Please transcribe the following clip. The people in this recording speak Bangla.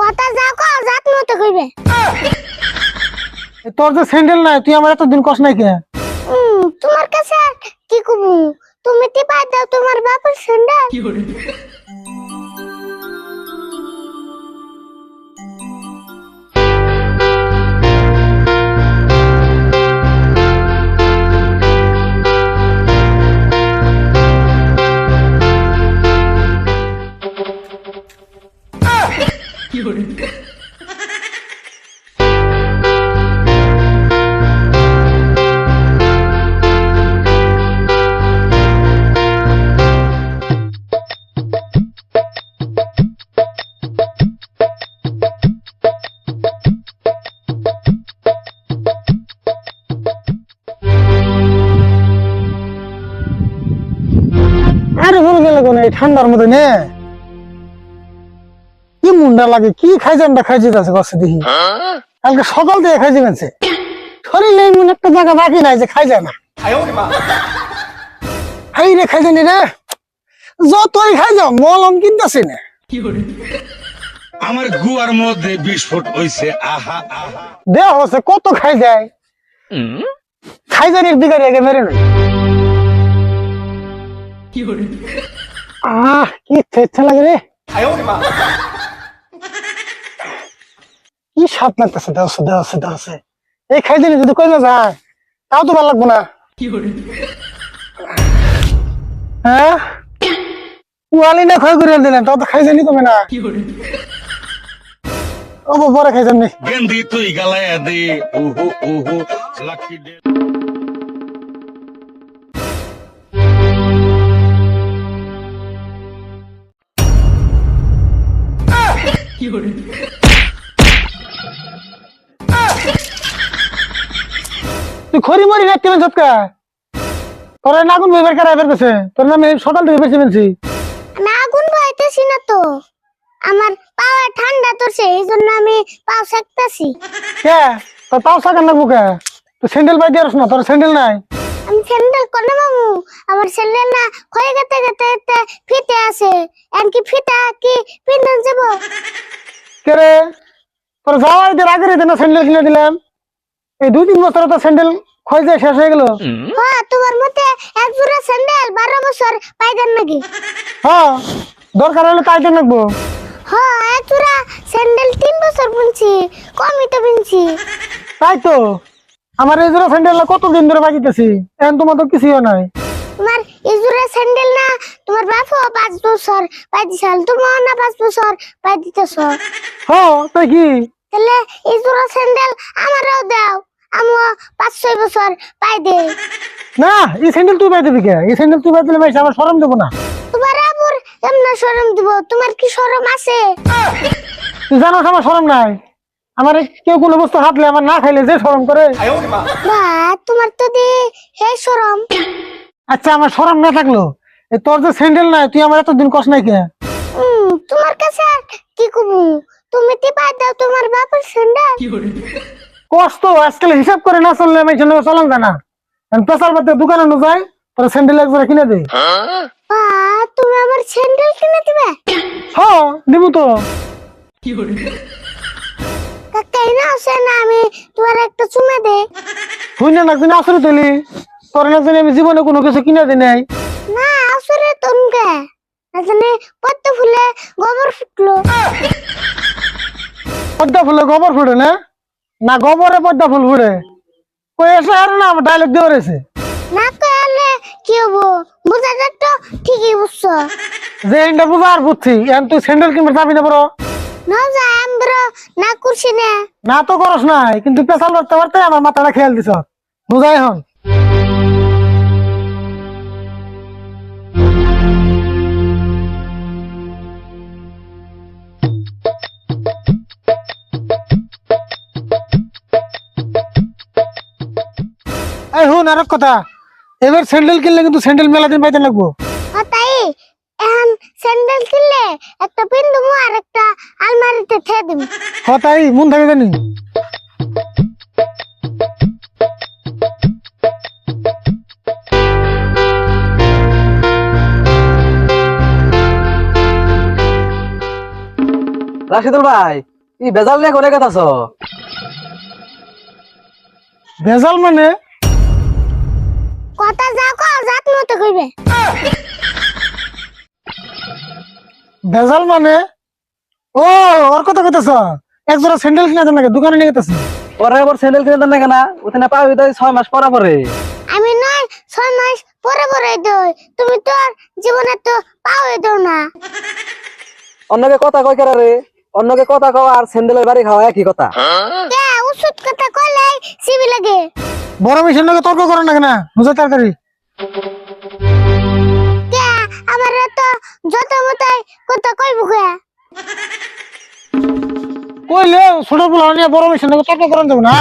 কথা যা কও জাত মতো কইবে। তোর যে স্যান্ডেল নাই তুই আমার এতদিন কস নাই কে? তোমার কাছে কি কবু, তুমি টিপা দাও তোমার বাপের স্যান্ডেল। আরে বলে গেল কোন এই ঠান্ডার মধ্যে নে কি মুন্ডা লাগে, কি খাইজানটা খাইছে যাচ্ছে গছে দেখি। কালকে সকাল থেকে খাইছে গেছে, শরীরে এমন একটা জায়গা বাকি নাই যে খাই যায় না। খাই রে খাই জানি রে, যতই খাই যাও মলম কিনতেছি না। আমার গুয়ার মধ্যে বিস্ফোট হইছে। আহা আহা, দেহ হচ্ছে কত খাই যায়, খাই জানি দিকে রেগে মেরে নাই। কি ইচ্ছা লাগে রে, কি স্বাদ লাগতেছে। দেওয়া এই খাই জানি যদি কই না যায় তাও তো ভালো লাগবো না। হ্যাঁ পুয়ালি না ক্ষয় করে দিলেন তাও তো খাই জানি কমে না। ও পরে খাই জানি গেন্দি তুই গালায় দে। ওহো ওহো লাকি ডে। তুই খড়ি মরি রাখতে পেন সবকা তোর নাগুন বইবার কারা এবার গেছে, তোর নামে সকাল থেকে বেশি পেনছি না আগুন পাইতেছি না তো, আমার পাওয়া ঠান্ডা তোরছে এই জন্য আমি পাও সেকতাছি। কে তোর পাও সাকার লাগবো কে? তুই স্যান্ডেল পাই দিয়ে না, তোর স্যান্ডেল নাই। আমি স্যান্ডেল কোন মামু, আমার স্যান্ডেল না ক্ষয়ে গেতে গেতে ফিতে আছে, এমনকি ফিতা কি পিন্দন যাব। কে রে তোর যাওয়া এদের আগের দিন স্যান্ডেল কিনে দিলাম, এই 2-3 বছর তো স্যান্ডেল ক্ষয় যায় শেষ হয়ে গেল। হ্যাঁ তোমার মতে এক জোড়া স্যান্ডেল 12 বছর পাইদেন নাকি? হ্যাঁ দরকার হলে তাই তো নাকবো। হ্যাঁ এক জোড়া স্যান্ডেল 3 বছর বুনছি, কমই তো বুনছি। তাই তো আমার এই জোড়া স্যান্ডেল কতদিন ধরে বাজিতেছি, এখন তোমার তো কিছুই নাই। তোমার এই জোড়া স্যান্ডেল না তোমার বাপও 5 বছর পাই দিছাল, তোমার না 5 বছর পাই দিতেছ। হ্যাঁ তাই কি? তাহলে এই জোড়া স্যান্ডেল আমারও দাও, আমও 5-6 বছর পাই দে। না এই স্যান্ডেল তুই পাই দিবি কে? এই স্যান্ডেল তুই পাই দিলে ভাই আমার শরম দেবো না। তোমার আবুর এমন শরম দিব, তোমার কি শরম আছে? তুই জানো আমার শরম নাই, আমার কেউ কোনো বস্তু হাতলে আমার না খাইলে যে শরম করে। বা তোমার তো দি হে শরম। আচ্ছা আমার শরম না থাকলো এই তোর যে স্যান্ডেল নাই তুই আমার এতদিন কষ্ট নাই কে? তোমার কাছে কি কবু, তুমি টিপা দাও তোমার বাপের স্যান্ডেল। কষ্ট আজকাল হিসাব করে না চললে আমি এখানে চলাম জানা, পেশার বাদে দোকানে নো যাই তোর স্যান্ডেল এক জোড়া কিনে দে। বা তুমি আমার স্যান্ডেল কিনে দিবে? হ্যাঁ দিব তো। কাকাই না আছে না, আমি তোমার একটা চুমা দে। তুই না একদিন আসরে তুলি তোর একদিন আমি জীবনে কোনো কিছু কিনে দিই নাই। না আসরে তোমকে জানে পদ্ম ফুলে গোবর ফুটলো। পদ্মা ফুলে গোবর ফুটে না? না গোবরে পদ্মা ফুল ফুটে কই এসে আর না আমার ডায়লগ দিয়ে রয়েছে। না কইলে কি হবো, বুঝা যাক তো ঠিকই বুঝছো। যে এটা বুঝা আর বুঝছি এখন তুই স্যান্ডেল কিনবে যাবি না বড়? না যা আমরা না করছি না। না তো করস নাই কিন্তু পেশাল করতে পারতে আমার মাথাটা খেয়াল দিছ বুঝাই হন। এই হুন আর কথা, এবার স্যান্ডেল কিনলে কিন্তু স্যান্ডেল মেলা দিন পাইতে লাগবো। তাই এখন স্যান্ডেল কিনলে একটা পিন্দুমু আর একটা আলমারিতে ঠে দিমু। তাই মন থাকে জানি। রাশিদুল ভাই ই বেজাল নিয়ে কোনে কথা ভেজাল মানে কথা যা কও জাত মতো কইবে। ভেজাল মানে ও ওর কথা কইতাছ এক জোড়া স্যান্ডেল কিনে দেন নাকি দোকানে নিয়ে গেতাছি ওরা এবার স্যান্ডেল কিনে দেন না কেনা ওখানে পাবি তো 6 মাস পরে পরে আমি নয় 6 মাস পরে পরে দই, তুমি তো আর জীবনে তো পাওই দাও না। অন্যকে কথা কই কেরা রে অন্যকে কথা কও আর স্যান্ডেলের বাড়ি খাওয়া একই কথা কে ওষুধ কথা কইলে সিবি লাগে। বড় মিশন নাকি তর্ক করেন না কেনা বুঝে তাড়াতাড়ি কে আমার তো যত মতাই কথা কইবো কে। কইলে ছোট পোলা নিয়ে বড় মিশন নাকি তর্ক করেন যাবো না